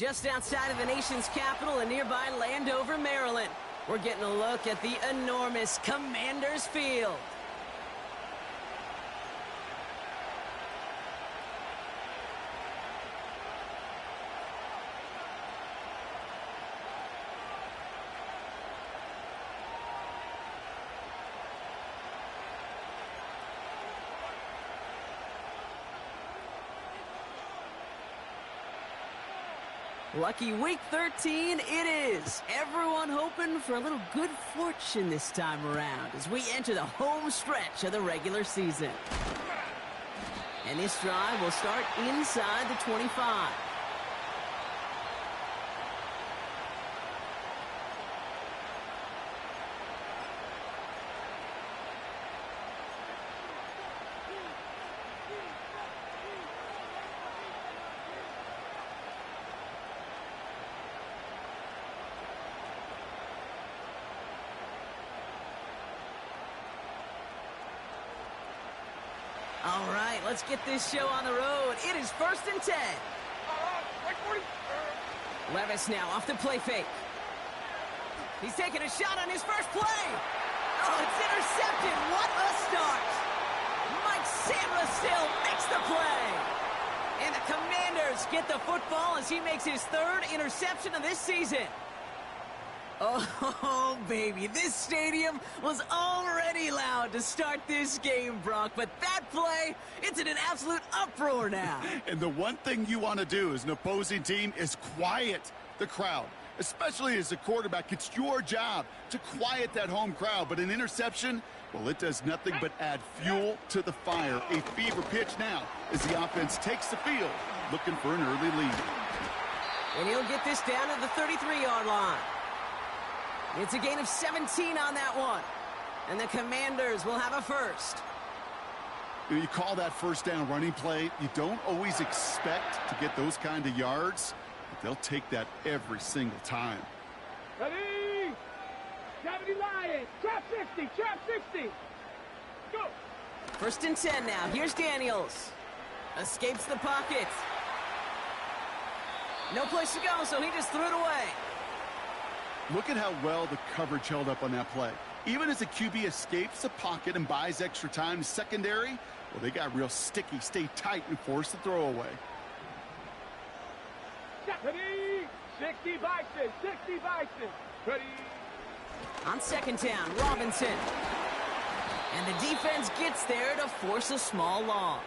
just outside of the nation's capital in nearby Landover, Maryland. We're getting a look at the enormous Commanders Field. Lucky week 13 it is. Everyone hoping for a little good fortune this time around as we enter the home stretch of the regular season. And this drive will start inside the 25. All right, let's get this show on the road. It is 1st and 10. Levis now off the play fake. He's taking a shot on his first play. Oh, it's intercepted. What a start. Mike Samra still makes the play. And the Commanders get the football as he makes his 3rd interception of this season. Oh, baby, this stadium was already loud to start this game, Brock, but that play, it's in an absolute uproar now. And the one thing you want to do as an opposing team is quiet the crowd, especially as a quarterback. It's your job to quiet that home crowd, but an interception, well, it does nothing but add fuel to the fire. A fever pitch now as the offense takes the field, looking for an early lead. And he'll get this down to the 33-yard line. It's a gain of 17 on that one. And the Commanders will have a first. You call that first down running play. You don't always expect to get those kind of yards, but they'll take that every single time. Ready? Deputy Lion, trap 60, trap 60. Go. 1st and 10 now. Here's Daniels. Escapes the pocket. No place to go, so he just threw it away. Look at how well the coverage held up on that play. Even as the QB escapes the pocket and buys extra time, secondary, well, they got real sticky, stay tight, and force the throw away. Ready? 60 Bison, 60 Bison. Ready? On 2nd down, Robinson. And the defense gets there to force a small loss.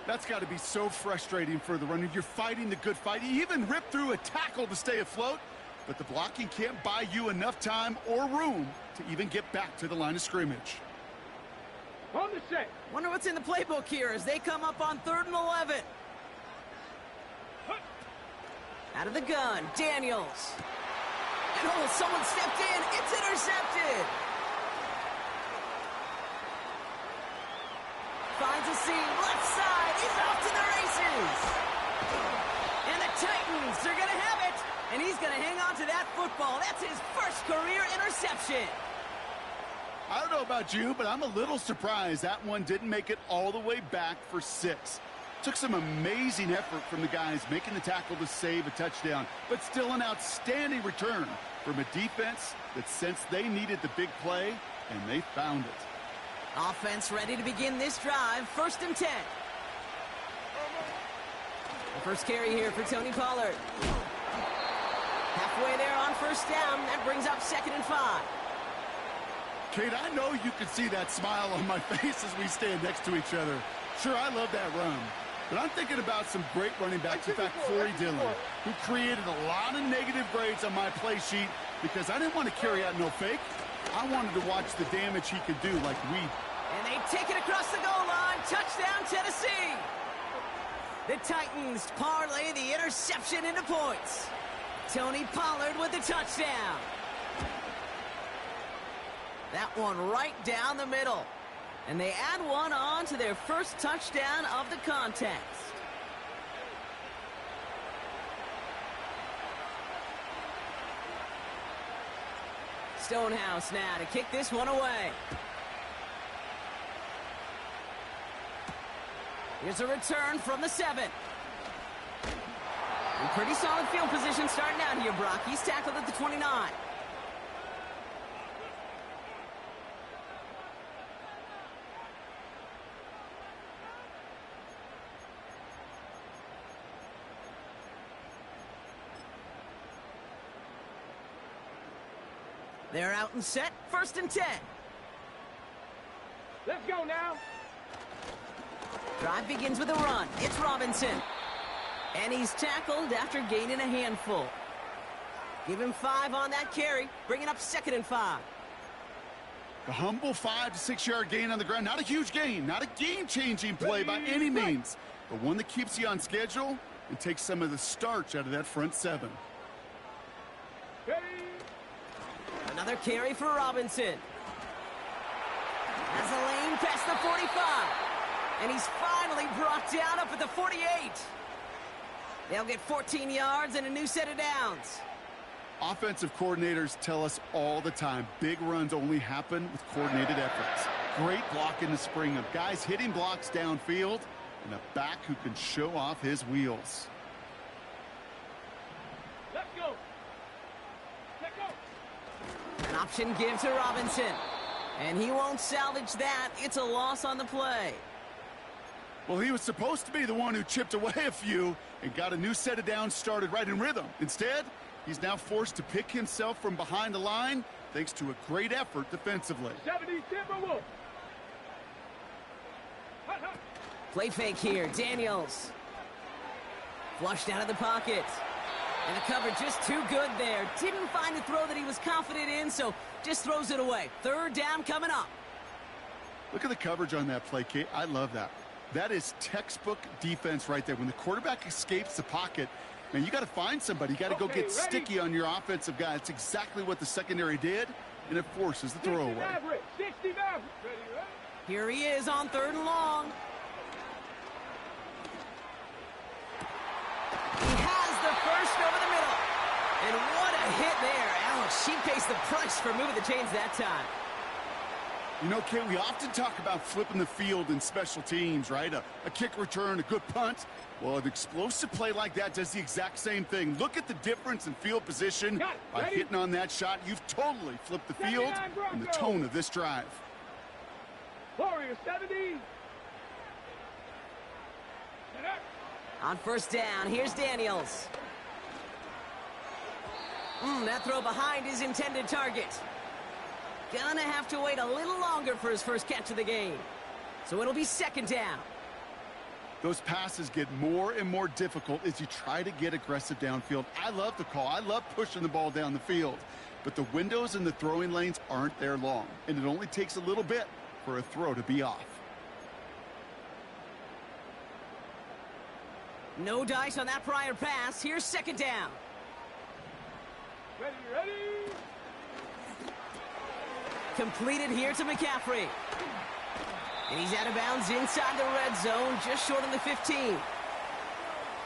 That's got to be so frustrating for the runner. You're fighting the good fight. You even rip through a tackle to stay afloat. But the blocking can't buy you enough time or room to even get back to the line of scrimmage. On the set. Wonder what's in the playbook here as they come up on 3rd and 11. Out of the gun, Daniels. And oh, someone stepped in. It's intercepted. Finds a seam, left side. He's off to the races. And the Titans are going to have it. And he's going to hang on to that football. That's his first career interception. I don't know about you, but I'm a little surprised that one didn't make it all the way back for 6. Took some amazing effort from the guys making the tackle to save a touchdown, but still an outstanding return from a defense that sensed they needed the big play, and they found it. Offense ready to begin this drive. 1st and 10. The first carry here for Tony Pollard. Halfway there on 1st down. That brings up 2nd and 5. Kate, I know you can see that smile on my face as we stand next to each other. Sure, I love that run. But I'm thinking about some great running backs. In fact, Corey Dillon, who created a lot of negative grades on my play sheet because I didn't want to carry out no fake. I wanted to watch the damage he could do like we. And they take it across the goal line. Touchdown, Tennessee. The Titans parlay the interception into points. Tony Pollard with the touchdown. That one right down the middle. And they add one on to their first touchdown of the contest. Stonehouse now to kick this one away. Here's a return from the 7. And pretty solid field position starting out here, Brock. He's tackled at the 29. They're out and set. 1st and 10. Let's go now. Drive begins with a run. It's Robinson. And he's tackled after gaining a handful. Give him 5 on that carry. Bringing up 2nd and 5. A humble 5 to 6 yard gain on the ground. Not a huge gain. Not a game-changing play by any means. But one that keeps you on schedule and takes some of the starch out of that front 7. Ready. Another carry for Robinson. Has a lane past the 45. And he's finally brought down up at the 48. They'll get 14 yards and a new set of downs. Offensive coordinators tell us all the time, big runs only happen with coordinated efforts. Great block in the spring of guys hitting blocks downfield and a back who can show off his wheels. Let's go. Let's go. An option give to Robinson. And he won't salvage that. It's a loss on the play. Well, he was supposed to be the one who chipped away a few and got a new set of downs started right in rhythm. Instead, he's now forced to pick himself from behind the line thanks to a great effort defensively. 70 Timberwolves. Play fake here. Daniels. Flushed out of the pocket. And the cover just too good there. Didn't find the throw that he was confident in, so just throws it away. 3rd down coming up. Look at the coverage on that play, Kate. I love that. That is textbook defense right there. When the quarterback escapes the pocket, man, you got to find somebody. You got to go get sticky on your offensive guy. It's exactly what the secondary did, and it forces the throw away. 60 Maverick. Ready, ready. Here he is on 3rd and long. He has the first over the middle. And what a hit there. Alex, she pays the price for moving the chains that time. You know, Kate, we often talk about flipping the field in special teams, right? A kick return, a good punt. Well, an explosive play like that does the exact same thing. Look at the difference in field position. By hitting on that shot, you've totally flipped the field and the tone of this drive. Warriors 70. On 1st down, here's Daniels. That throw behind his intended target. Gonna have to wait a little longer for his first catch of the game. So it'll be 2nd down. Those passes get more and more difficult as you try to get aggressive downfield. I love the call. I love pushing the ball down the field. But the windows in the throwing lanes aren't there long. And it only takes a little bit for a throw to be off. No dice on that prior pass. Here's 2nd down. Ready, ready. Completed here to McCaffrey. And he's out of bounds inside the red zone, just short of the 15.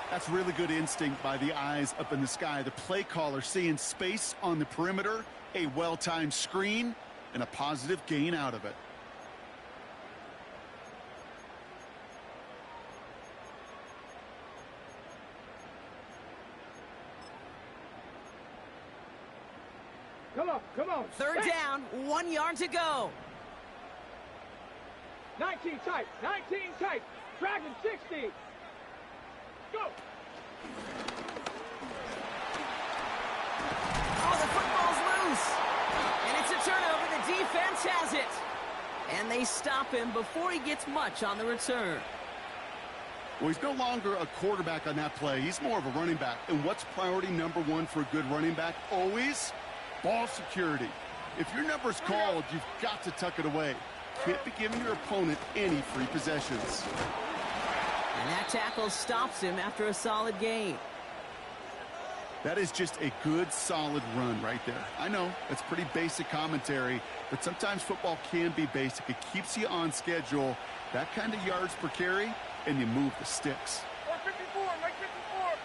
That's really good instinct by the eyes up in the sky. The play caller seeing space on the perimeter, a well-timed screen, and a positive gain out of it. Come on, come on. 3rd down, 1 yard to go. 19 tight, 19 tight. Dragon 60. Go. Oh, the football's loose. And it's a turnover. The defense has it. And they stop him before he gets much on the return. Well, he's no longer a quarterback on that play. He's more of a running back. And what's priority number 1 for a good running back? Always ball security. If your number's called, you've got to tuck it away. Can't be giving your opponent any free possessions. And that tackle stops him after a solid gain. That is just a good, solid run right there. I know, that's pretty basic commentary, but sometimes football can be basic. It keeps you on schedule, that kind of yards per carry, and you move the sticks. 54, like 54.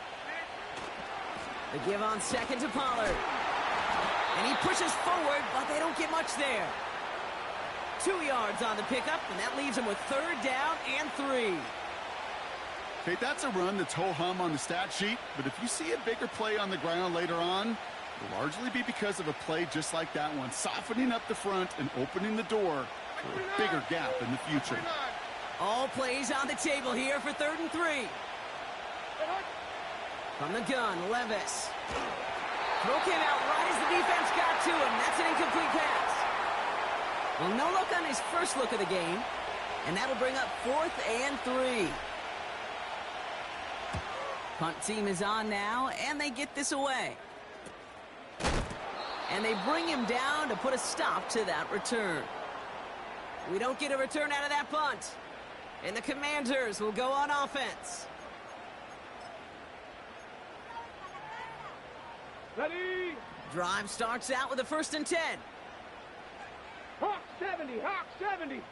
The give on 2nd to Pollard. And he pushes forward, but they don't get much there. 2 yards on the pickup, and that leaves him with 3rd down and 3. Okay, that's a run that's ho-hum on the stat sheet, but if you see a bigger play on the ground later on, it'll largely be because of a play just like that one, softening up the front and opening the door for a bigger gap in the future. All plays on the table here for 3rd and 3. From the gun, Levis. Throw came out right as the defense got to him. That's an incomplete pass. Well, no look on his first look of the game, and that'll bring up 4th and 3. Punt team is on now, and they get this away. And they bring him down to put a stop to that return. We don't get a return out of that punt. And the Commanders will go on offense. Ready? Drive starts out with a 1st and 10. Hawk 70, Hawk 70.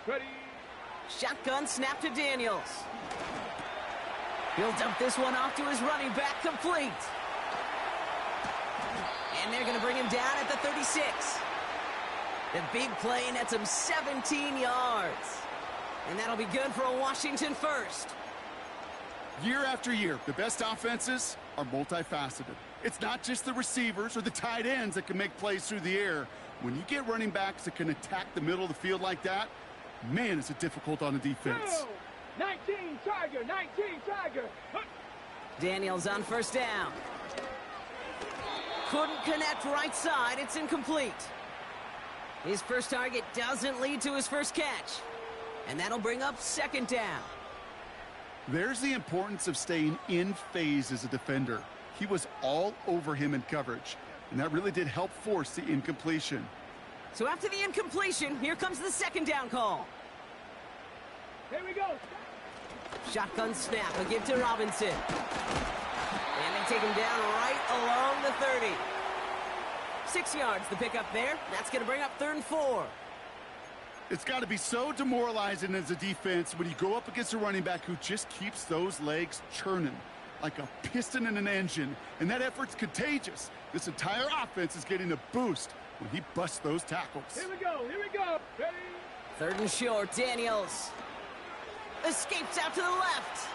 Ready? Shotgun snap to Daniels. He'll dump this one off to his running back, complete. And they're going to bring him down at the 36. The big play nets him 17 yards. And that'll be good for a Washington first. Year after year, the best offenses are multifaceted. It's not just the receivers or the tight ends that can make plays through the air. When you get running backs that can attack the middle of the field like that, man, is it difficult on the defense. 19 Tiger, 19 Tiger. Daniels on 1st down. Couldn't connect right side. It's incomplete. His first target doesn't lead to his first catch. And that'll bring up 2nd down. There's the importance of staying in phase as a defender. He was all over him in coverage, and that really did help force the incompletion. So after the incompletion, here comes the 2nd down call. Here we go. Shotgun snap, a give to Robinson. And they take him down right along the 30. 6 yards the pickup there. That's going to bring up 3rd and 4. It's got to be so demoralizing as a defense when you go up against a running back who just keeps those legs churning like a piston in an engine, and that effort's contagious. This entire offense is getting a boost when he busts those tackles. Here we go, here we go. Ready? 3rd and short, Daniels. Escapes out to the left.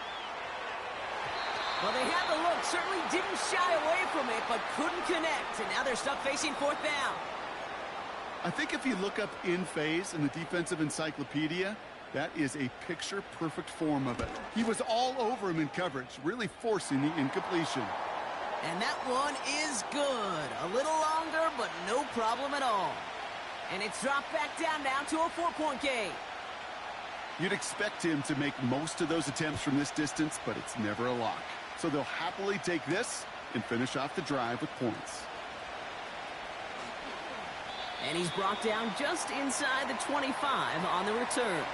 Well, they had the look, certainly didn't shy away from it, but couldn't connect, and now they're stuck facing 4th down. I think if you look up in phase in the defensive encyclopedia, that is a picture-perfect form of it. He was all over him in coverage, really forcing the incompletion. And that one is good. A little longer, but no problem at all. And it's dropped back down now to a 4-point game. You'd expect him to make most of those attempts from this distance, but it's never a lock. So they'll happily take this and finish off the drive with points. And he's brought down just inside the 25 on the return.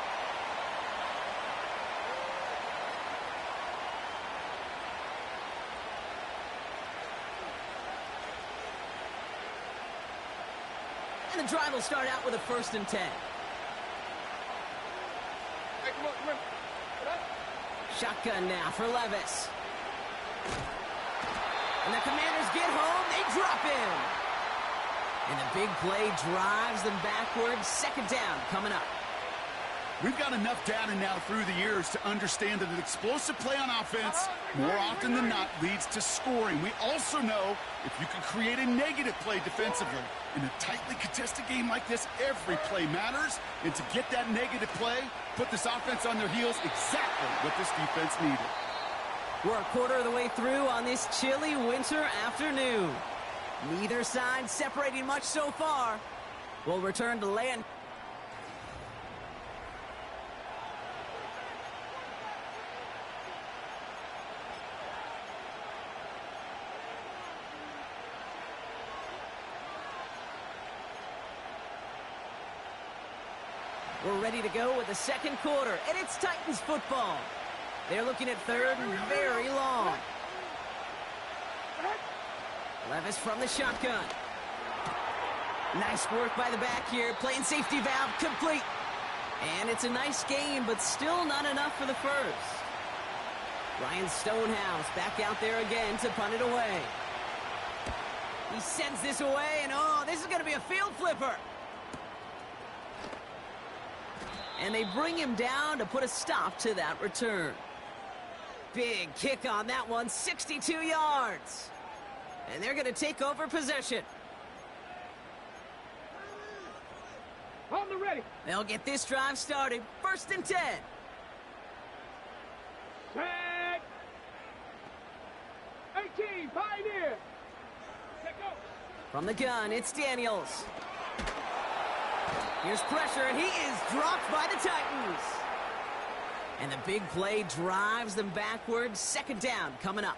And the drive will start out with a 1st and 10. Hey, come on, come on. Shotgun now for Levis. And the Commanders get home. They drop him. And the big play drives them backwards. 2nd down coming up. We've got enough data now through the years to understand that an explosive play on offense, more often than not, leads to scoring. We also know if you can create a negative play defensively. In a tightly contested game like this, every play matters. And to get that negative play, put this offense on their heels, exactly what this defense needed. We're a quarter of the way through on this chilly winter afternoon. Neither side separating much so far. We'll return to land. We're ready to go with the 2nd quarter, and it's Titans football. They're looking at 3rd and very long. Levis from the shotgun. Nice work by the back here, playing safety valve complete. And it's a nice game, but still not enough for the first. Ryan Stonehouse back out there again to punt it away. He sends this away, and oh, this is going to be a field flipper. And they bring him down to put a stop to that return. Big kick on that one, 62 yards. And they're going to take over possession. On the ready. They'll get this drive started. 1st and 10. Set. 18, Pioneer. Set go. From the gun, it's Daniels. Here's pressure, and he is dropped by the Titans. And the big play drives them backwards. 2nd down coming up.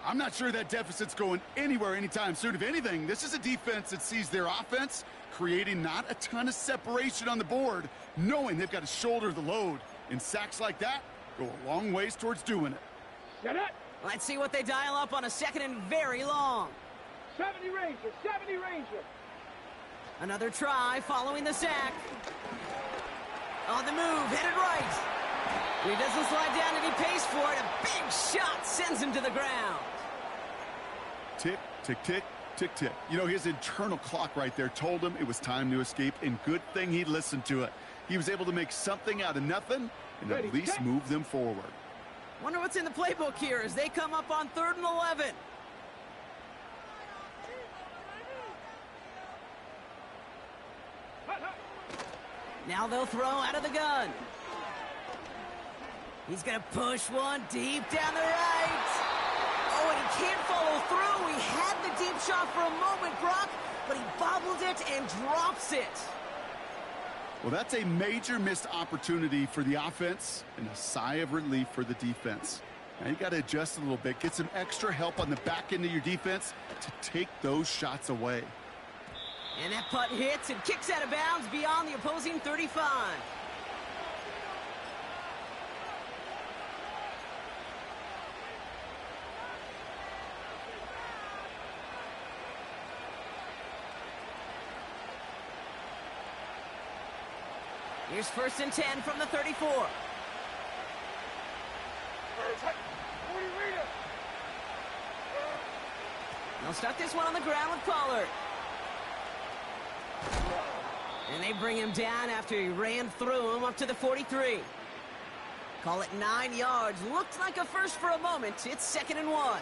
I'm not sure that deficit's going anywhere anytime soon. If anything, this is a defense that sees their offense creating not a ton of separation on the board, knowing they've got to shoulder the load. And sacks like that go a long ways towards doing it. Set it. Let's see what they dial up on a 2nd and very long. 70 Ranger, 70 Ranger. Another try following the sack. On the move, headed right. He doesn't slide down and he pays for it. A big shot sends him to the ground. Tick, tick, tick, tick, tick. You know, his internal clock right there told him it was time to escape, and good thing he listened to it. He was able to make something out of nothing and at least move them forward. Wonder what's in the playbook here as they come up on 3rd and 11. Now they'll throw out of the gun. He's going to push one deep down the right. Oh, and he can't follow through. He had the deep shot for a moment, Brock, but he bobbled it and drops it. Well, that's a major missed opportunity for the offense and a sigh of relief for the defense. Now you got to adjust a little bit, get some extra help on the back end of your defense to take those shots away. And that putt hits and kicks out of bounds beyond the opposing 35. Here's 1st and 10 from the 34. They'll start this one on the ground with Pollard. And they bring him down after he ran through him up to the 43. Call it 9 yards. Looked like a first for a moment. It's 2nd and 1.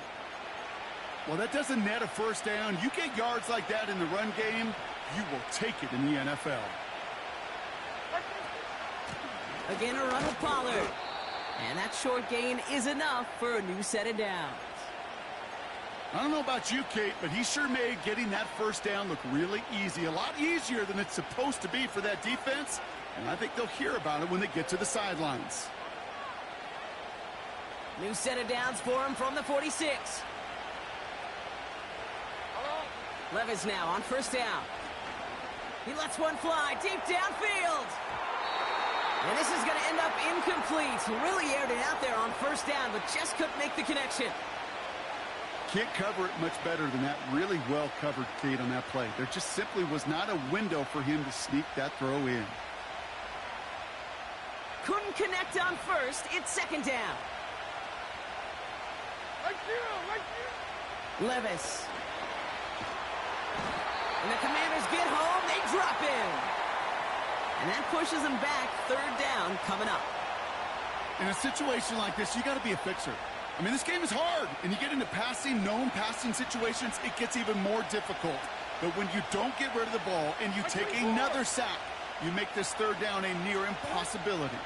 Well, that doesn't net a 1st down. You get yards like that in the run game, you will take it in the NFL. Again, a run with Pollard. And that short gain is enough for a new set of downs. I don't know about you, Kate, but he sure made getting that 1st down look really easy. A lot easier than it's supposed to be for that defense. And I think they'll hear about it when they get to the sidelines. New set of downs for him from the 46. Levis now on 1st down. He lets one fly deep downfield. And this is going to end up incomplete. He really aired it out there on 1st down, but just couldn't make the connection. Can't cover it much better than that. Really well covered, Kate, on that play. There just simply was not a window for him to sneak that throw in. Couldn't connect on 1st. It's 2nd down. Levis. And the Commanders get home. They drop him. And that pushes them back. 3rd down coming up. In a situation like this, you got to be a fixer. I mean, this game is hard, and you get into passing, known passing situations, it gets even more difficult. But when you don't get rid of the ball and you take another sack, you make this 3rd down a near impossibility.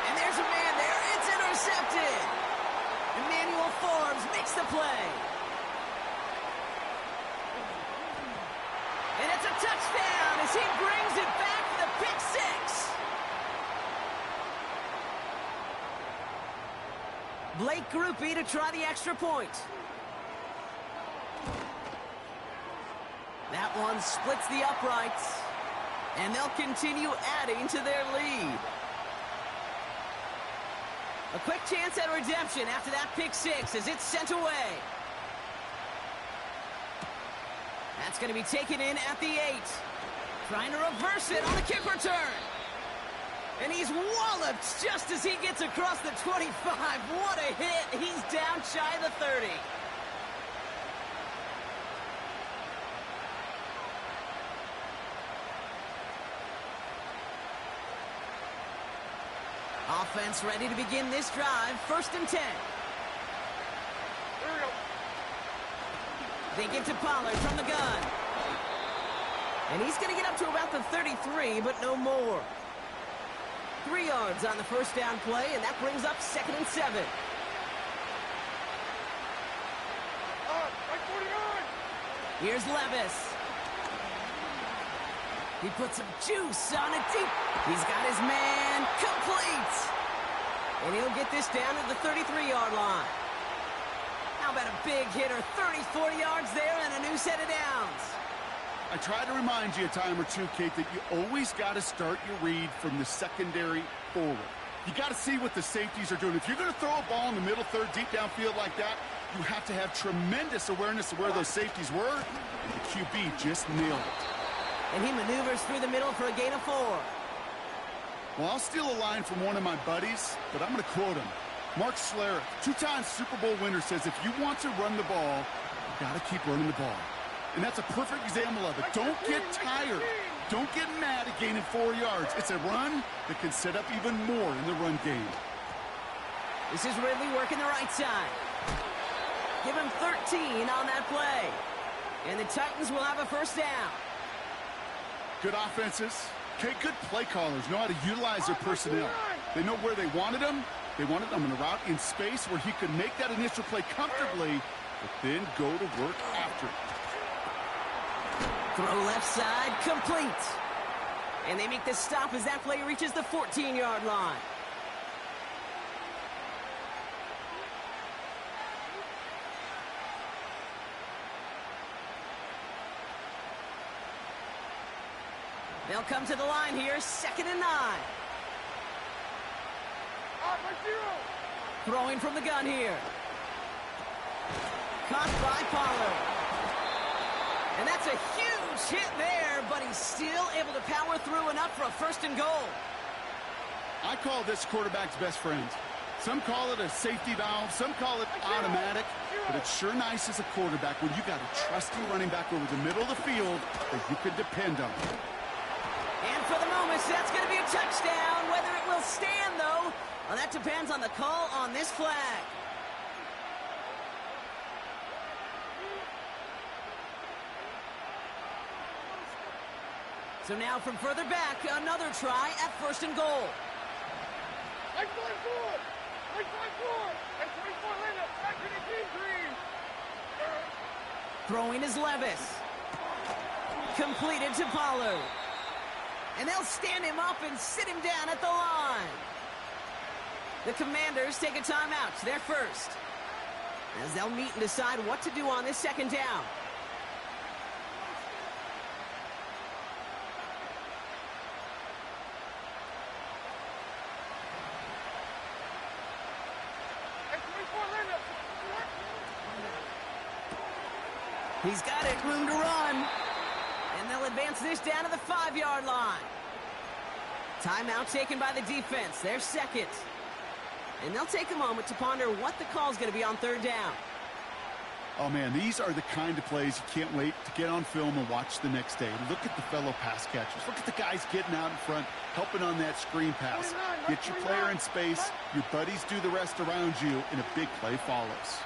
And there's a man there. It's intercepted. Emmanuel Forbes makes the play. And it's a touchdown as he brings it back for the pick 6. Blake Grupe to try the extra point. That one splits the uprights. And they'll continue adding to their lead. A quick chance at redemption after that pick 6 as it's sent away. That's going to be taken in at the 8. Trying to reverse it on the kick return. And he's walloped just as he gets across the 25. What a hit. He's down shy of the 30. Offense ready to begin this drive. 1st and 10. Here we go. They get to Pollard from the gun. And he's going to get up to about the 33, but no more. 3 yards on the 1st down play, and that brings up 2nd and 7. Right 49. Here's Levis. He puts some juice on it deep. He's got his man complete. And he'll get this down to the 33-yard line. How about a big hitter, 30, 40 yards there and a new set of downs. I try to remind you a time or two, Kate, that you always got to start your read from the secondary forward. You got to see what the safeties are doing. If you're going to throw a ball in the middle third, deep downfield like that, you have to have tremendous awareness of where those safeties were. And the QB just nailed it. And he maneuvers through the middle for a gain of 4. Well, I'll steal a line from one of my buddies, but I'm going to quote him. Mark Schlereth, 2-time Super Bowl winner, says if you want to run the ball, you got to keep running the ball. And that's a perfect example of it. Don't get tired. Don't get mad at gaining 4 yards. It's a run that can set up even more in the run game. This is Ridley working the right side. Give him 13 on that play. And the Titans will have a 1st down. Good offenses. Okay, good play callers know how to utilize their personnel. They know where they wanted them. They wanted them in a route in space where he could make that initial play comfortably, but then go to work after it. Throw left side, complete. And they make the stop as that play reaches the 14-yard line. They'll come to the line here, 2nd and 9. Throwing from the gun here. Caught by Pollard. And that's a huge hit there, but he's still able to power through enough for a 1st and goal. I call this quarterback's best friend. Some call it a safety valve, some call it automatic, but it's sure nice as a quarterback when you got a trusty running back over the middle of the field that you can depend on. And for the moment, that's going to be a touchdown. Whether it will stand, though, well, that depends on the call on this flag. So now from further back, another try at 1st and goal. Like 4. Like 4. And 24 Linda. Back to the team green. Throwing is Levis. Completed to Pollard. And they'll stand him up and sit him down at the line. The Commanders take a timeout. They're first. As they'll meet and decide what to do on this 2nd down. He's got it, room to run. And they'll advance this down to the 5-yard line. Timeout taken by the defense. They're 2nd. And they'll take a moment to ponder what the call's going to be on 3rd down. Oh, man, these are the kind of plays you can't wait to get on film and watch the next day. Look at the fellow pass catchers. Look at the guys getting out in front, helping on that screen pass. Get your player in space, your buddies do the rest around you, and a big play follows.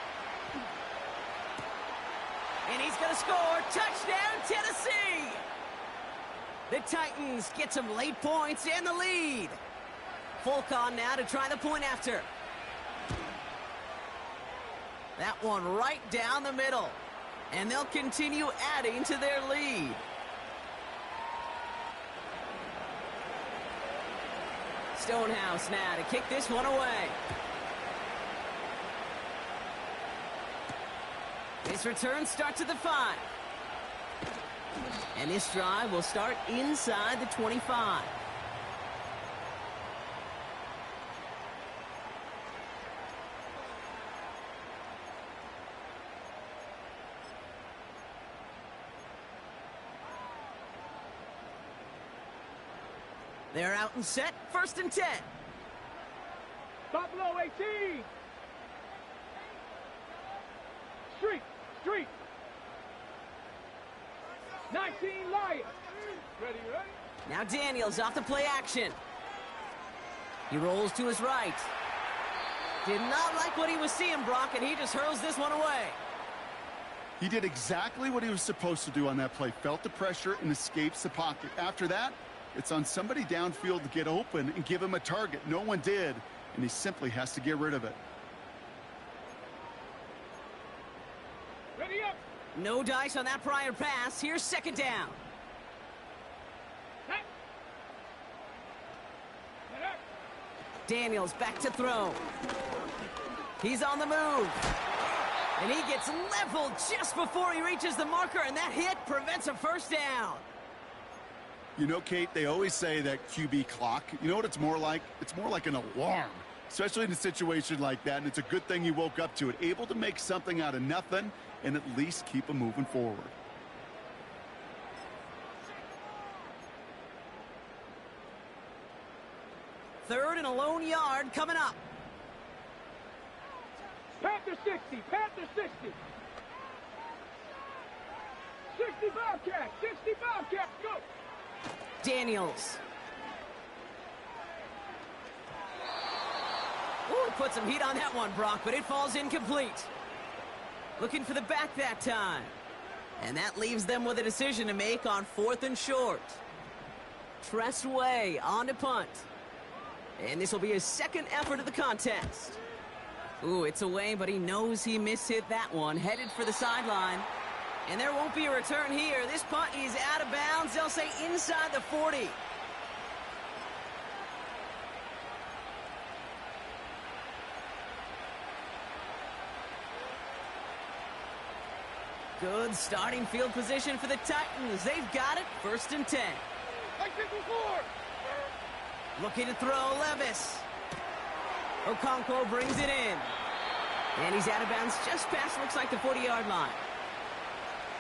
And he's going to score. Touchdown, Tennessee! The Titans get some late points and the lead. Folk on now to try the point after. That one right down the middle. And they'll continue adding to their lead. Stonehouse now to kick this one away. This return starts at the 5. And this drive will start inside the 25. They're out and set, 1st and 10. Top low 18. Street. 19 Lions. Ready? Now Daniels off the play action. He rolls to his right. Did not like what he was seeing, Brock, and he just hurls this one away. He did exactly what he was supposed to do on that play. Felt the pressure and escapes the pocket. After that, it's on somebody downfield to get open and give him a target. No one did, and he simply has to get rid of it. Ready up. No dice on that prior pass. Here's second down. Set. Set up. Daniels back to throw. He's on the move. And he gets leveled just before he reaches the marker, and that hit prevents a first down. You know, Kate, they always say that QB clock. You know what it's more like? It's more like an alarm, especially in a situation like that, and it's a good thing he woke up to it. Able to make something out of nothing and at least keep him moving forward. Third and a lone yard coming up. Panther 60. Panther 60. 60 Bobcat. 60 Bobcat. Go. Daniels. Ooh, put some heat on that one, Brock, but it falls incomplete. Looking for the back that time. And that leaves them with a decision to make on 4th and short. Tress Way on to punt. And this will be his second effort of the contest. Ooh, it's away, but he knows he mishit that one. Headed for the sideline. And there won't be a return here. This punt is out of bounds. They'll say inside the 40. Good starting field position for the Titans. They've got it. 1st and 10. Like 54. Looking to throw Levis. Okonkwo brings it in. And he's out of bounds just past, looks like, the 40-yard line.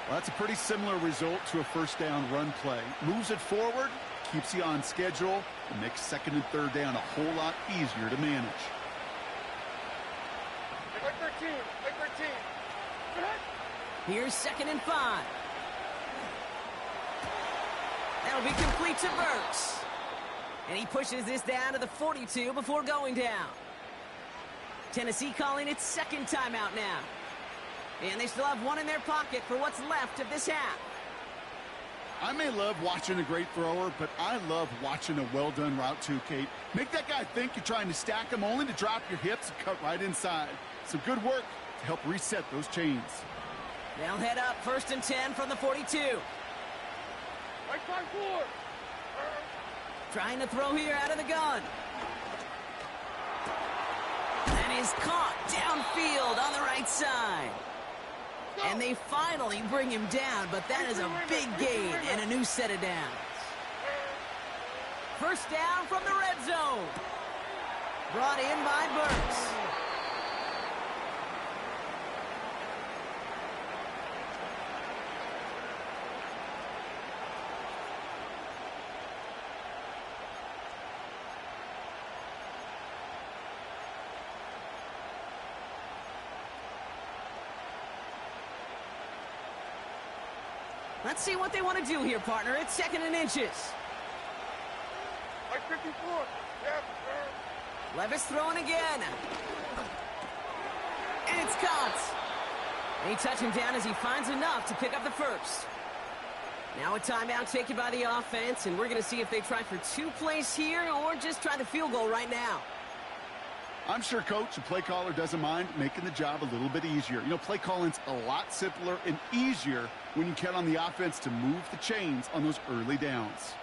Well, that's a pretty similar result to a first down run play. Moves it forward, keeps you on schedule, and makes 2nd and 3rd down a whole lot easier to manage. Like 13. Like 13. Go ahead. Here's 2nd and 5. That'll be complete to Burks. And he pushes this down to the 42 before going down. Tennessee calling its second timeout now. And they still have one in their pocket for what's left of this half. I may love watching a great thrower, but I love watching a well-done route too, Kate. Make that guy think you're trying to stack him only to drop your hips and cut right inside. Some good work to help reset those chains. They'll head up 1st and 10 from the 42. Like 5-4. Trying to throw here out of the gun. And is caught downfield on the right side. And they finally bring him down, but that is a big gain and a new set of downs. 1st down from the red zone. Brought in by Burks. Let's see what they want to do here, partner. It's 2nd and inches. Like 54. Yep. Levis throwing again. And it's caught. They touch him down as he finds enough to pick up the 1st. Now a timeout taken by the offense, and we're going to see if they try for 2 plays here or just try the field goal right now. I'm sure coach and play caller doesn't mind making the job a little bit easier. You know, play calling's a lot simpler and easier when you count on the offense to move the chains on those early downs.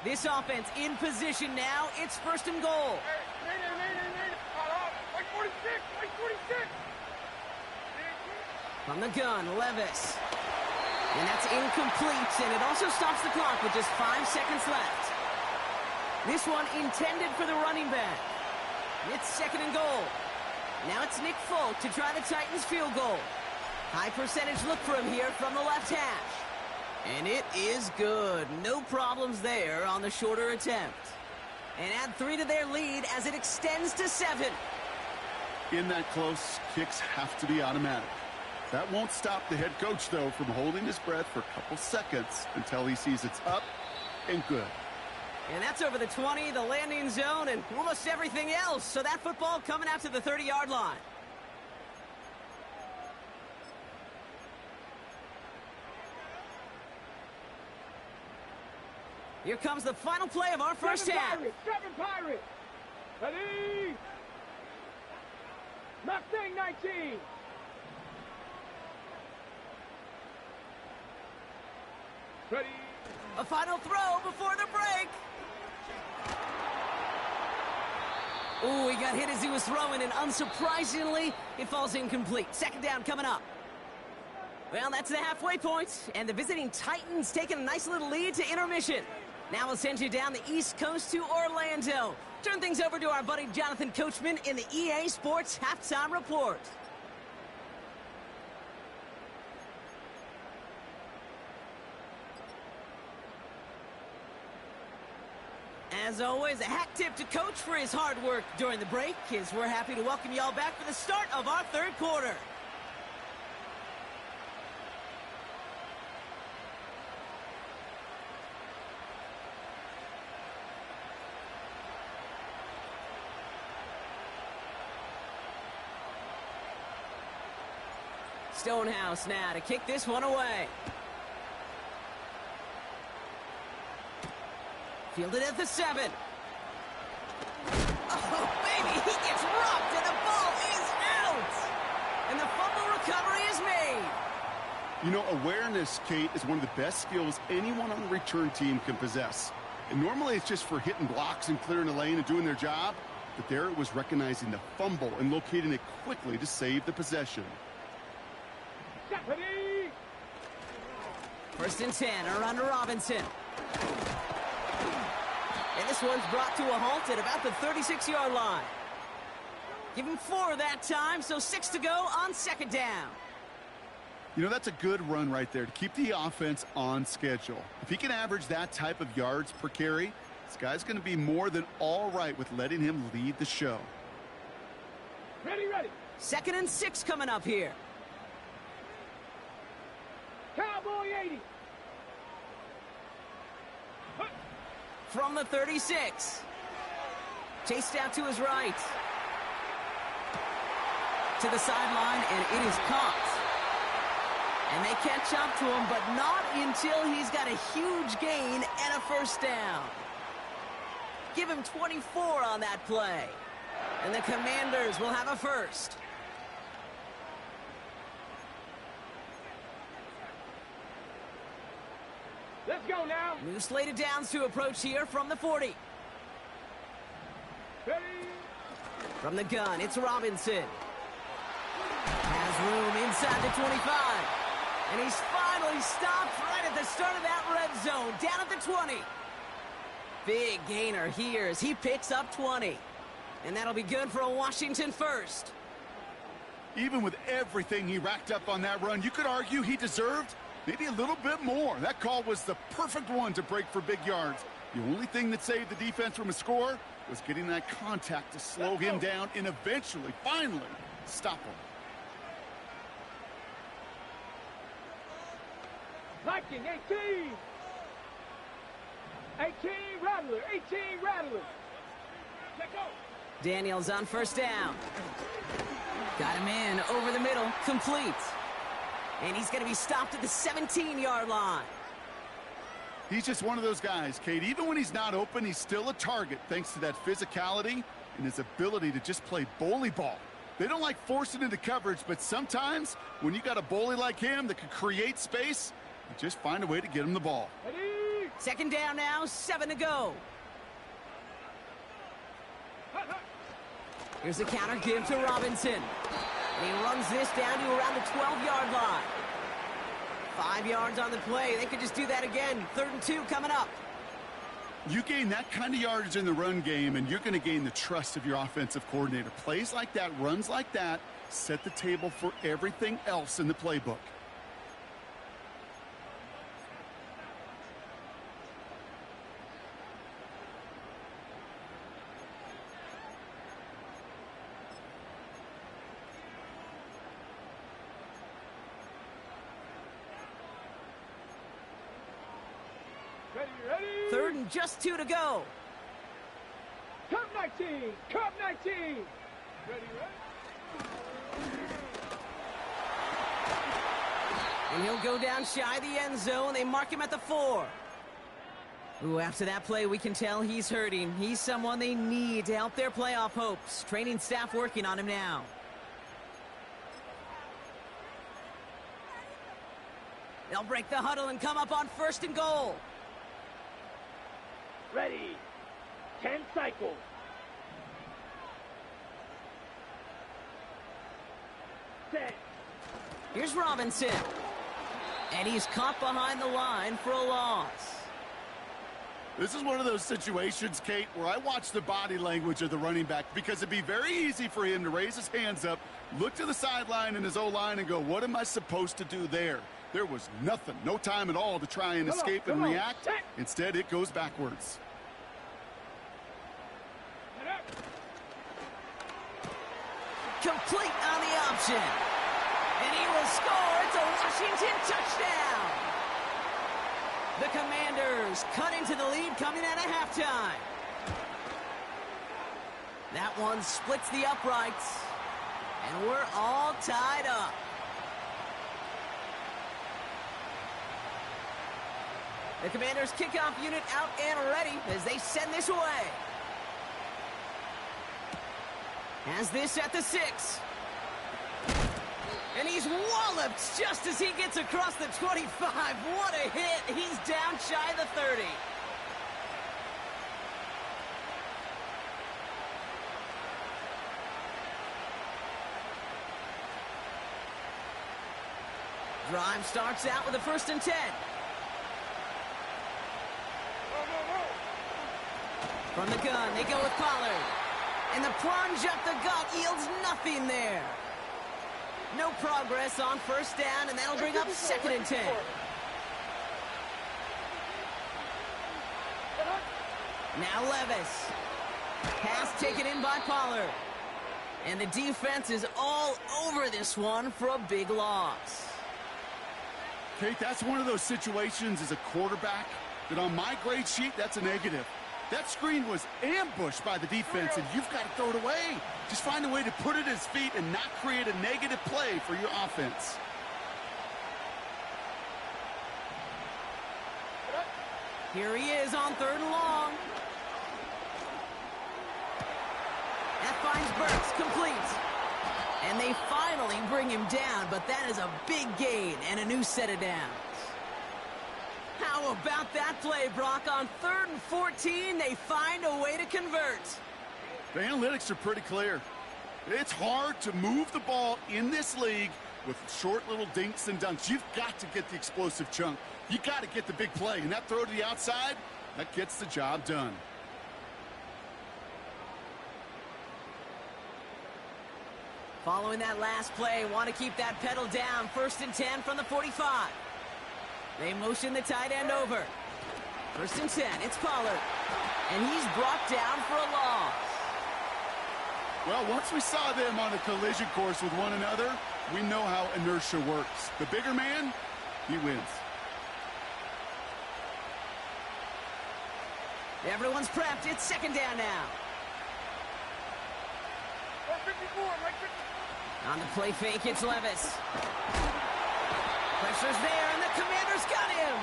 This offense in position now. It's 1st and goal. Hey, like 46. Like 46. From the gun, Levis. And that's incomplete, and it also stops the clock with just 5 seconds left. This one intended for the running back. It's 2nd and goal. Now it's Nick Folk to try the Titans field goal. High percentage look for him here from the left hash. And it is good. No problems there on the shorter attempt. And add 3 to their lead as it extends to 7. In that close, kicks have to be automatic. That won't stop the head coach, though, from holding his breath for a couple seconds until he sees it's up and good. And that's over the 20, the landing zone, and almost everything else. So that football coming out to the 30-yard line. Here comes the final play of our first half. Seven Pirates. Ready. Mustang 19. Ready. A final throw before the break. Ooh, he got hit as he was throwing, and unsurprisingly, it falls incomplete. Second down coming up. Well, that's the halfway point, and the visiting Titans taking a nice little lead to intermission. Now we'll send you down the East Coast to Orlando. Turn things over to our buddy Jonathan Coachman in the EA Sports Halftime Report. As always, a hat tip to Coach for his hard work during the break, as we're happy to welcome you all back for the start of our third quarter. Stonehouse now to kick this one away. Fielded at the 7. Oh, baby, he gets rocked and the ball is out. And the fumble recovery is made. You know, awareness, Kate, is one of the best skills anyone on the return team can possess. And normally it's just for hitting blocks and clearing the lane and doing their job. But there it was recognizing the fumble and locating it quickly to save the possession. Ready. First and 10, around to Robinson. And this one's brought to a halt at about the 36-yard line. Give him 4 that time, so 6 to go on second down. You know, that's a good run right there to keep the offense on schedule. If he can average that type of yards per carry, this guy's going to be more than all right with letting him lead the show. Ready. Second and 6 coming up here. Cowboy 80. From the 36. Chased out to his right. To the sideline, and it is caught. And they catch up to him, but not until he's got a huge gain and a first down. Give him 24 on that play. And the Commanders will have a first. Let's go now. New slated downs to approach here from the 40. Ready. From the gun, it's Robinson. Has room inside the 25. And he's finally stopped right at the start of that red zone, down at the 20. Big gainer here as he picks up 20. And that'll be good for a Washington first. Even with everything he racked up on that run, you could argue he deserved maybe a little bit more. That call was the perfect one to break for big yards. The only thing that saved the defense from a score was getting that contact to slow him down and eventually, finally, stop him. Viking 18. 18 Rattler. 18 Rattler. Let's go. Daniels on first down. Got him in over the middle, complete. And he's going to be stopped at the 17-yard line. He's just one of those guys, Kate. Even when he's not open, he's still a target thanks to that physicality and his ability to just play bully ball. They don't like forcing into coverage, but sometimes when you got a bully like him that can create space, you just find a way to get him the ball. Ready. Second down now, 7 to go. Here's the counter give to Robinson. And he runs this down to around the 12-yard line. 5 yards on the play. They could just do that again. 3rd and 2 coming up. You gain that kind of yardage in the run game, and you're going to gain the trust of your offensive coordinator. Plays like that, runs like that, set the table for everything else in the playbook. Ready. 3rd and game, just 2 to go. Cup 19! Cup 19! Ready, ready? And he'll go down shy of the end zone. They mark him at the 4. Ooh, after that play, we can tell he's hurting. He's someone they need to help their playoff hopes. Training staff working on him now. They'll break the huddle and come up on 1st and goal. Ready. 10 cycles. Set. Here's Robinson. And he's caught behind the line for a loss. This is one of those situations, Kate, where I watch the body language of the running back because it'd be very easy for him to raise his hands up, look to the sideline in his O-line and go, what am I supposed to do there? There was nothing, no time at all to try and escape and react. Instead, it goes backwards. Complete on the option. And he will score. It's a Washington touchdown. The Commanders cut into the lead coming out of halftime. That one splits the uprights. And we're all tied up. The Commanders kickoff unit out and ready as they send this away. Has this at the 6. And he's walloped just as he gets across the 25. What a hit. He's down shy of the 30. Drive starts out with a 1st and 10. From the gun, they go with Pollard. And the plunge up the gut yields nothing there. No progress on 1st down, and that'll bring up 2nd and 10. Now Levis. Pass taken in by Pollard. And the defense is all over this one for a big loss. Kate, that's one of those situations as a quarterback that on my grade sheet, that's a negative. That screen was ambushed by the defense, and you've got to throw it away. Just find a way to put it at his feet and not create a negative play for your offense. Here he is on 3rd and long. That finds Burks, complete. And they finally bring him down, but that is a big gain and a new set of downs. How about that play, Brock? On 3rd and 14, they find a way to convert. The analytics are pretty clear. It's hard to move the ball in this league with short little dinks and dunks. You've got to get the explosive chunk. You got to get the big play. And that throw to the outside, that gets the job done. Following that last play, want to keep that pedal down. 1st and 10 from the 45. They motion the tight end over. 1st and 10, it's Pollard. And he's brought down for a loss. Well, once we saw them on a collision course with one another, we know how inertia works. The bigger man, he wins. Everyone's prepped. It's 2nd down now. 54, right 50. On the play fake, it's Levis. Pressure's there, and the Commanders got him.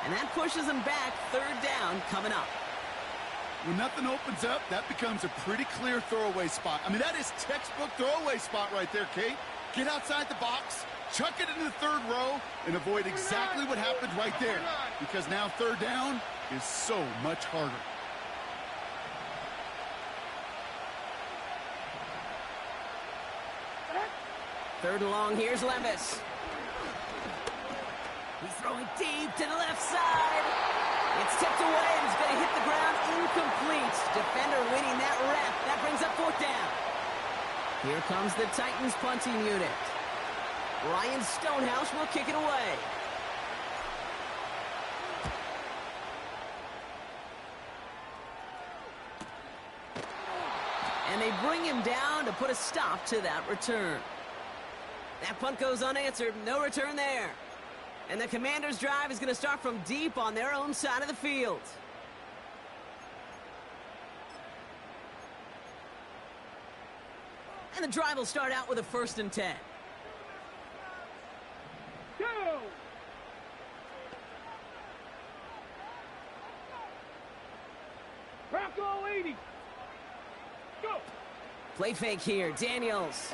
And that pushes them back. 3rd down coming up. When nothing opens up, that becomes a pretty clear throwaway spot. I mean, that is textbook throwaway spot right there, Kate. Get outside the box, chuck it into the 3rd row, and avoid exactly what happened right there. Because now 3rd down is so much harder. Third and long, here's Levis. He's throwing deep to the left side. It's tipped away, and it's going to hit the ground incomplete. Defender winning that rep. That brings up 4th down. Here comes the Titans punting unit. Ryan Stonehouse will kick it away. And they bring him down to put a stop to that return. That punt goes unanswered. No return there. And the Commanders' drive is going to start from deep on their own side of the field. And the drive will start out with a 1st and 10. Go! Crack all 80. Go! Play fake here. Daniels.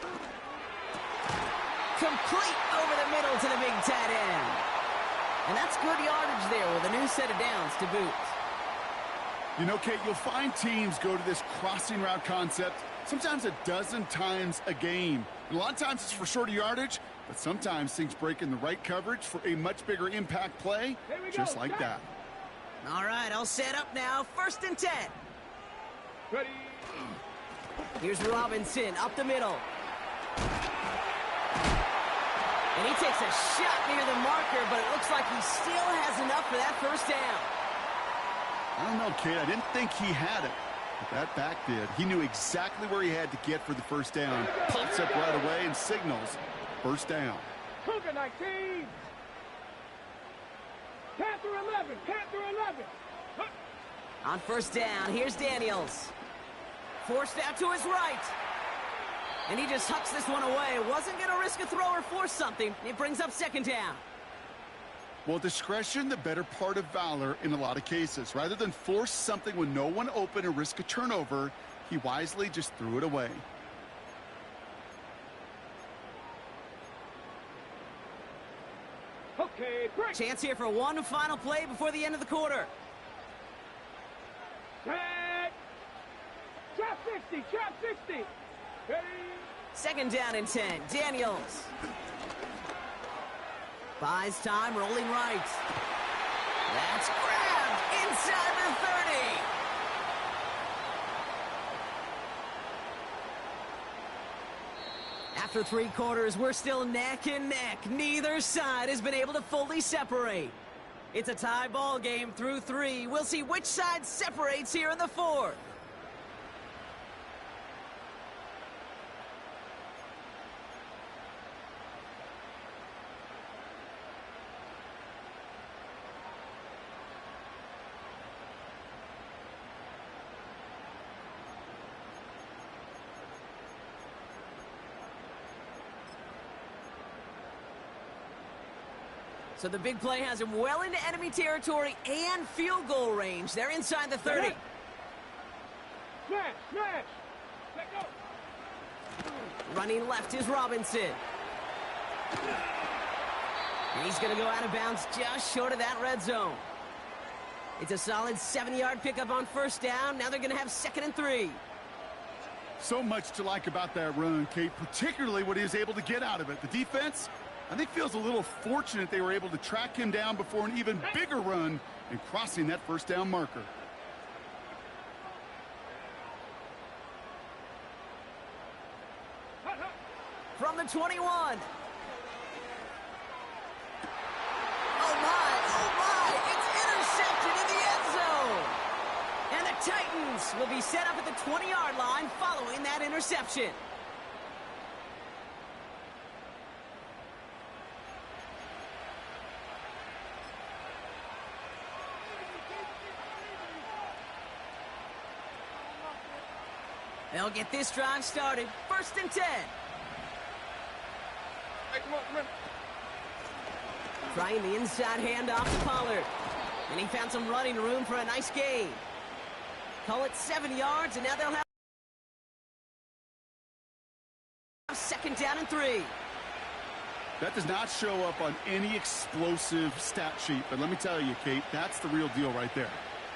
Complete over the middle to the big tight end. And that's good yardage there with a new set of downs to boot. You know, Kate, you'll find teams go to this crossing route concept sometimes a dozen times a game. And a lot of times it's for shorter yardage, but sometimes things break in the right coverage for a much bigger impact play, just like that. All right, all set up now. 1st and 10. Ready. Here's Robinson up the middle. And he takes a shot near the marker, but it looks like he still has enough for that 1st down. I don't know, Kate. I didn't think he had it, but that back did. He knew exactly where he had to get for the 1st down. Pops up right away and signals 1st down. Cougar 19. Panther 11. Panther 11. On 1st down, here's Daniels. Forced out to his right. And he just hucks this one away. Wasn't going to risk a throw or force something. It brings up 2nd down. Well, discretion, the better part of valor in a lot of cases. Rather than force something with no one open and risk a turnover, he wisely just threw it away. Okay, break. Chance here for one final play before the end of the quarter. Tag. Trap 60. Trap 60. Ready. 2nd down and 10. Daniels. Buys time, rolling right. That's grabbed inside the 30. After 3 quarters, we're still neck and neck. Neither side has been able to fully separate. It's a tie ball game through 3. We'll see which side separates here in the 4th. So the big play has him well into enemy territory and field goal range. They're inside the 30. Smash, smash. Let go. Running left is Robinson. And he's going to go out of bounds just short of that red zone. It's a solid 7-yard pickup on 1st down. Now they're going to have 2nd and 3. So much to like about that run, Kate, particularly what he was able to get out of it. The defense, I think, feels a little fortunate they were able to track him down before an even bigger run and crossing that 1st down marker. From the 21. Oh my, it's intercepted in the end zone. And the Titans will be set up at the 20-yard line following that interception. They'll get this drive started. 1st and 10. Hey, come on. Trying the inside handoff to Pollard. And he found some running room for a nice gain. Call it 7 yards, and now they'll have 2nd down and 3. That does not show up on any explosive stat sheet, but let me tell you, Kate, that's the real deal right there.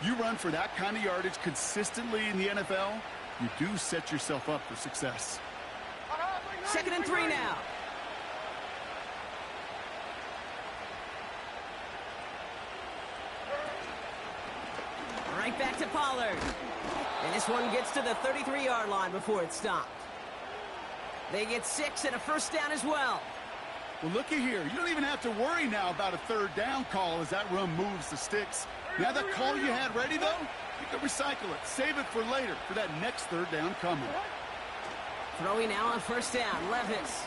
You run for that kind of yardage consistently in the NFL, you do set yourself up for success. 2nd and 3 now. Right back to Pollard. And this one gets to the 33-yard line before it's stopped. They get 6 and a 1st down as well. Well, looky here. You don't even have to worry now about a 3rd down call as that run moves the sticks. Now that call you had ready, though, you can recycle it. Save it for later for that next 3rd down coming. Throwing now on 1st down. Levis.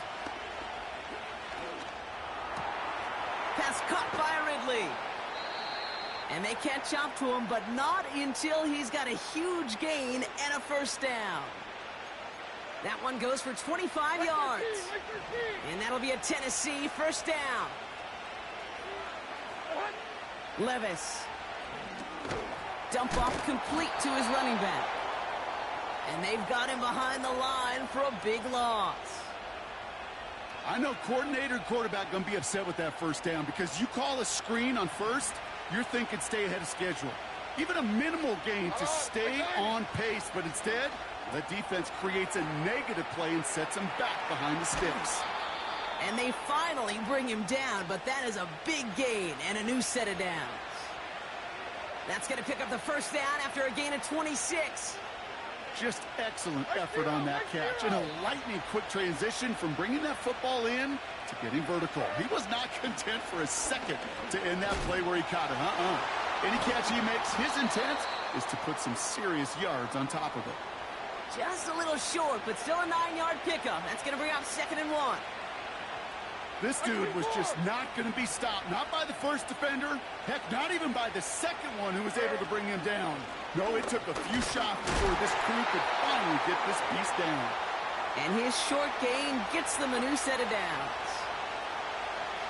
Pass caught Ridley. And they catch up to him, but not until he's got a huge gain and a first down. That one goes for 25 yards. And that'll be a Tennessee first down. Levis. Dump off complete to his running back. And they've got him behind the line for a big loss. I know coordinator and quarterback going to be upset with that first down because you call a screen on first, you're thinking stay ahead of schedule. Even a minimal gain to stay on pace, but instead, the defense creates a negative play and sets him back behind the sticks. And they finally bring him down, but that is a big gain and a new set of downs. That's going to pick up the first down after a gain of 26. Just excellent effort on that catch. And a lightning quick transition from bringing that football in to getting vertical. He was not content for a second to end that play where he caught it. Any catch he makes, his intent is to put some serious yards on top of it. Just a little short, but still a 9-yard pickup. That's going to bring up 2nd and 1. This dude was just not going to be stopped. Not by the first defender. Heck, not even by the second one who was able to bring him down. No, it took a few shots before this crew could finally get this beast down. And his short gain gets them a new set of downs.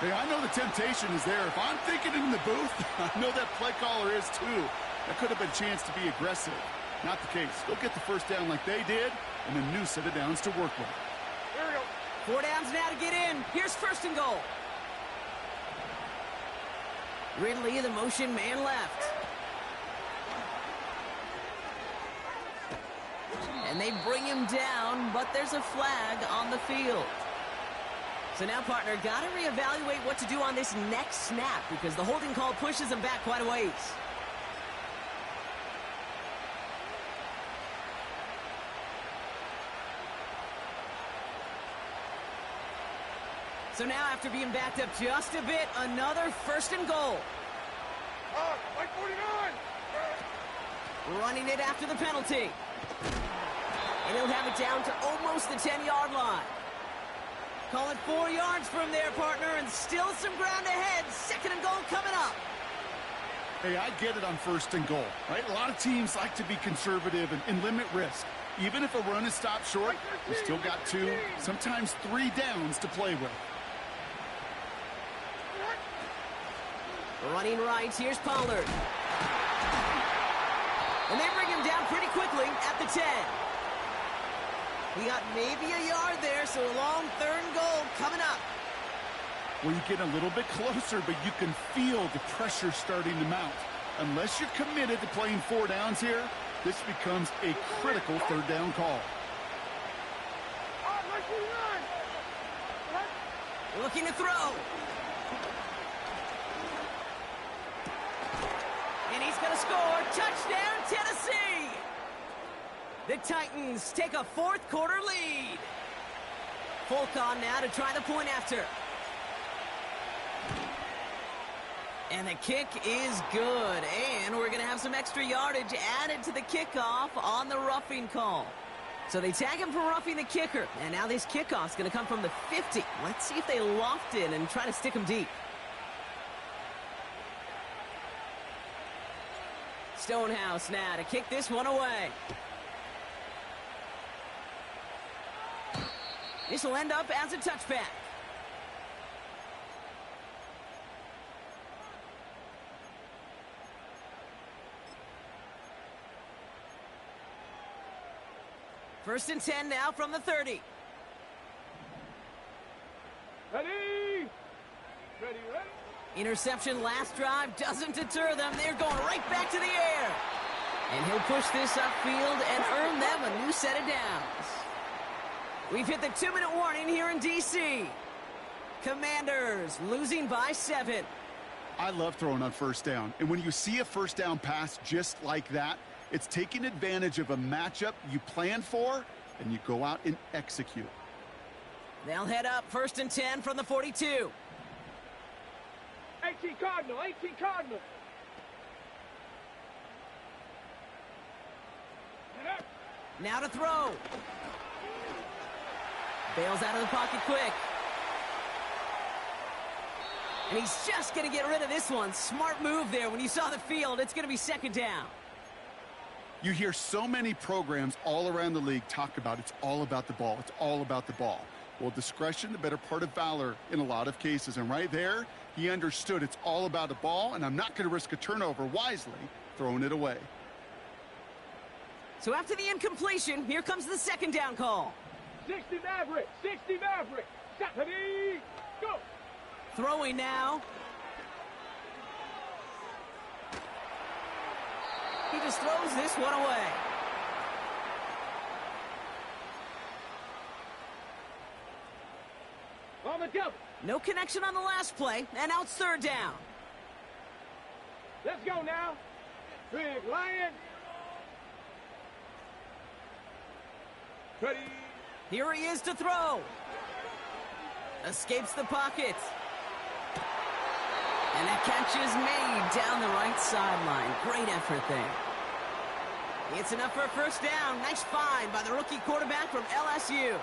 Hey, I know the temptation is there. If I'm thinking in the booth, I know that play caller is too. That could have been a chance to be aggressive. Not the case. Go get the first down like they did, and a new set of downs to work with. 4 downs now to get in. Here's 1st and goal. Ridley, the motion man left. And they bring him down, but there's a flag on the field. So now, partner, got to reevaluate what to do on this next snap because the holding call pushes him back quite a ways. So now, after being backed up just a bit, another 1st and goal. Like 49. Running it after the penalty. And he'll have it down to almost the 10-yard line. Call it 4 yards from there, partner, and still some ground ahead. 2nd and goal coming up. Hey, I get it on 1st and goal, right? A lot of teams like to be conservative and limit risk. Even if a run is stopped short, you still got 2, sometimes 3 downs to play with. Running right, here's Pollard. And they bring him down pretty quickly at the 10. He got maybe a yard there, so a long 3rd and goal coming up. Well, you get a little bit closer, but you can feel the pressure starting to mount. Unless you're committed to playing 4 downs here, this becomes a critical 3rd down call. Looking to throw. And he's going to score. Touchdown, Tennessee! The Titans take a 4th quarter lead. Folk on now to try the point after. And the kick is good. And we're going to have some extra yardage added to the kickoff on the roughing call. So they tag him for roughing the kicker. And now this kickoff's going to come from the 50. Let's see if they loft it and try to stick him deep. Stonehouse now to kick this one away. This will end up as a touchback. First and 10 now from the 30. Ready? Ready, ready? Interception last drive doesn't deter them. They're going right back to the air. And he'll push this upfield and earn them a new set of downs. We've hit the 2-minute warning here in D.C. Commanders losing by 7. I love throwing on 1st down. And when you see a 1st down pass just like that, it's taking advantage of a matchup you plan for, and you go out and execute. They'll head up 1st and 10 from the 42. 18 Cardinal, 18 Cardinal. Now to throw. Bails out of the pocket quick. And he's just going to get rid of this one. Smart move there. When you saw the field, it's going to be second down. You hear so many programs all around the league talk about it's all about the ball. It's all about the ball. Well, discretion, the better part of valor in a lot of cases. And right there, he understood it's all about the ball, and I'm not going to risk a turnover, wisely throwing it away. So after the incompletion, here comes the second down call. 60 Maverick, 60 Maverick. Stephanie, go. Throwing now. He just throws this one away. On the double. No connection on the last play, and now it's third down. Let's go now. Big Lion. Ready. Here he is to throw. Escapes the pocket. And that catch is made down the right sideline. Great effort there. It's enough for a first down. Nice find by the rookie quarterback from LSU.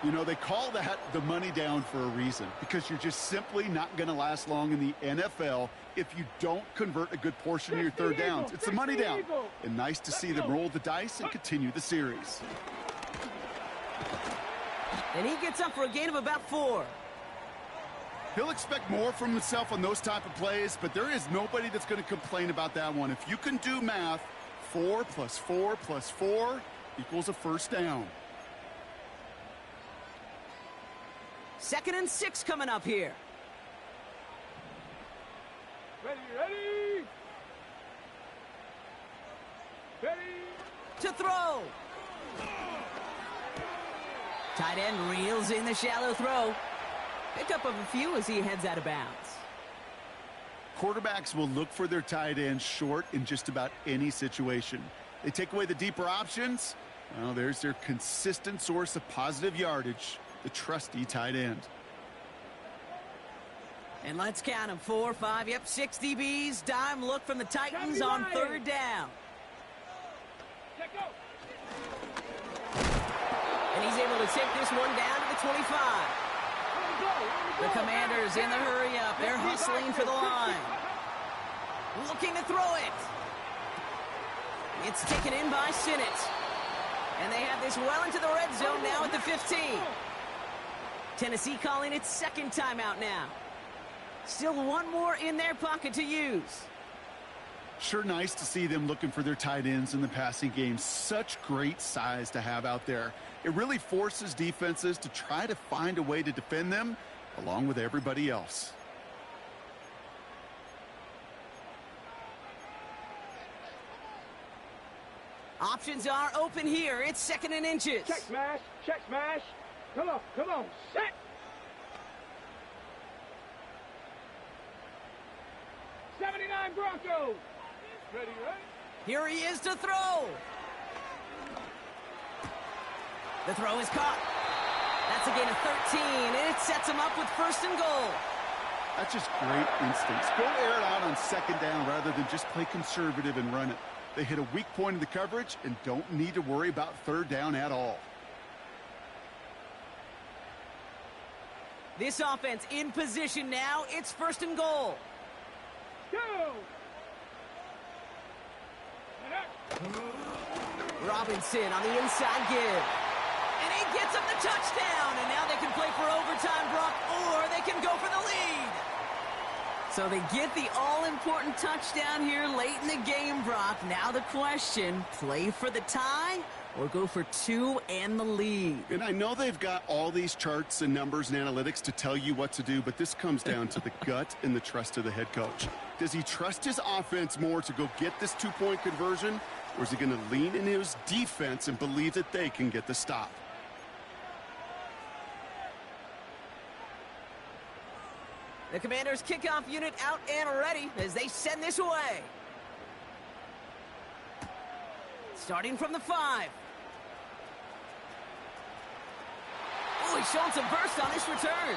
You know, they call that the money down for a reason, because you're just simply not going to last long in the NFL if you don't convert a good portion of your third downs. It's the money down. And nice to see them roll the dice and continue the series. And he gets up for a gain of about 4. He'll expect more from himself on those type of plays, but there is nobody that's going to complain about that one. If you can do math, 4 plus 4 plus 4 equals a first down. 2nd and 6 coming up here. Ready, ready. Ready. To throw. Tight end reels in the shallow throw. Pickup of a few as he heads out of bounds. Quarterbacks will look for their tight end short in just about any situation. They take away the deeper options. Well, there's their consistent source of positive yardage, the trusty tight end. And let's count them. 4, 5, yep, 6 DBs. Dime look from the Titans on third down. Check go. And he's able to take this one down to the 25. The Commanders in the hurry up. They're hustling for the line. Looking to throw it. It's taken in by Sinnott. And they have this well into the red zone now at the 15. Tennessee calling its second timeout now. Still one more in their pocket to use. Sure nice to see them looking for their tight ends in the passing game. Such great size to have out there. It really forces defenses to try to find a way to defend them along with everybody else. Options are open here. It's 2nd and inches. Check smash, check smash. Come on, set. '79 Broncos. Ready, ready. Here he is to throw. The throw is caught. That's a gain of 13, and it sets him up with 1st and goal. That's just great instincts. Go air it out on 2nd down rather than just play conservative and run it. They hit a weak point in the coverage and don't need to worry about 3rd down at all. This offense in position now. It's 1st and goal. Go. Robinson on the inside give. And he gets him the touchdown. And now they can play for overtime, Brock, or they can go for the lead. So they get the all-important touchdown here late in the game, Brock. Now the question, play for the tie or go for 2 and the lead? And I know they've got all these charts and numbers and analytics to tell you what to do, but this comes down to the gut and the trust of the head coach. Does he trust his offense more to go get this 2-point conversion, or is he going to lean in his defense and believe that they can get the stop? The Commanders' kickoff unit out and ready as they send this away. Starting from the 5. Oh, he's showing some burst on this return.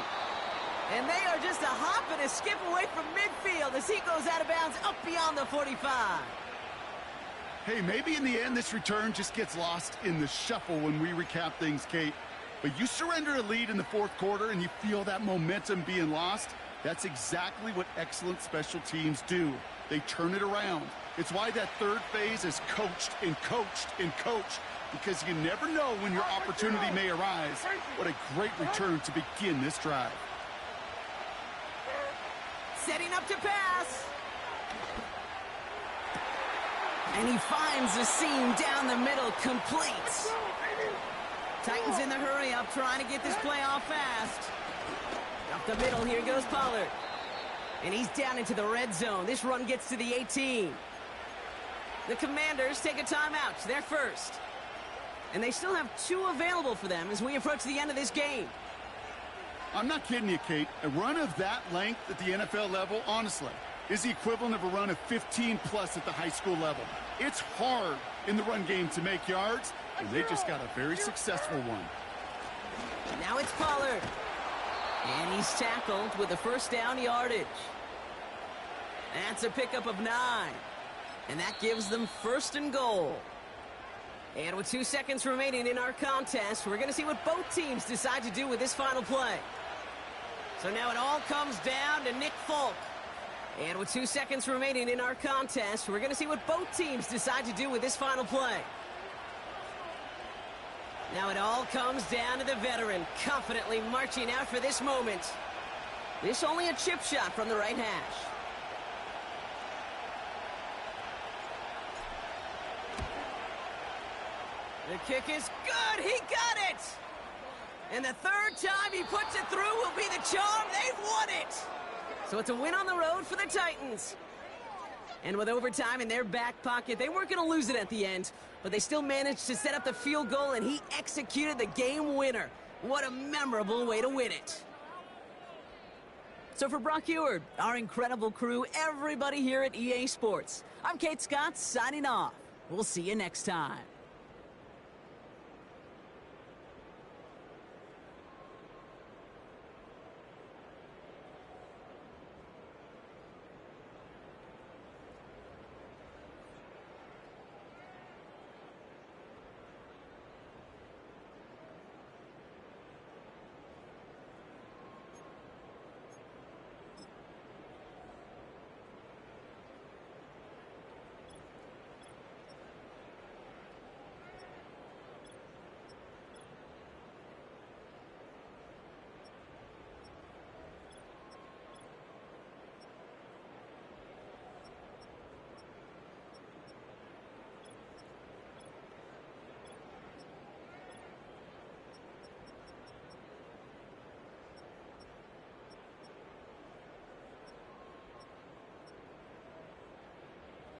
And they are just a hop and a skip away from midfield as he goes out of bounds up beyond the 45. Hey, maybe in the end this return just gets lost in the shuffle when we recap things, Kate. But you surrender a lead in the 4th quarter and you feel that momentum being lost, That's exactly what excellent special teams do. They turn it around. It's why that third phase is coached and coached and coached, because you never know when your opportunity may arise. What a great return to begin this drive. Setting up to pass. And he finds the seam down the middle, complete. Titans in the hurry-up, trying to get this play off fast. Up the middle, here goes Pollard. And he's down into the red zone. This run gets to the 18. The Commanders take a timeout. They're first. And they still have 2 available for them as we approach the end of this game. I'm not kidding you, Kate. A run of that length at the NFL level, honestly, is the equivalent of a run of 15-plus at the high school level. It's hard in the run game to make yards, and they just got a very successful one. And now it's Pollard. And he's tackled with a first down yardage. That's a pickup of 9. And that gives them first and goal. And with 2 seconds remaining in our contest, we're going to see what both teams decide to do with this final play. So now it all comes down to Nick Folk. And with 2 seconds remaining in our contest, we're going to see what both teams decide to do with this final play. Now it all comes down to the veteran, confidently marching out for this moment. This only a chip shot from the right hash. The kick is good. He got it. And the third time he puts it through will be the charm. They've won it. So it's a win on the road for the Titans. And with overtime in their back pocket, they weren't going to lose it at the end, but they still managed to set up the field goal, and he executed the game winner. What a memorable way to win it. So for Brock Eward, our incredible crew, everybody here at EA Sports, I'm Kate Scott signing off. We'll see you next time.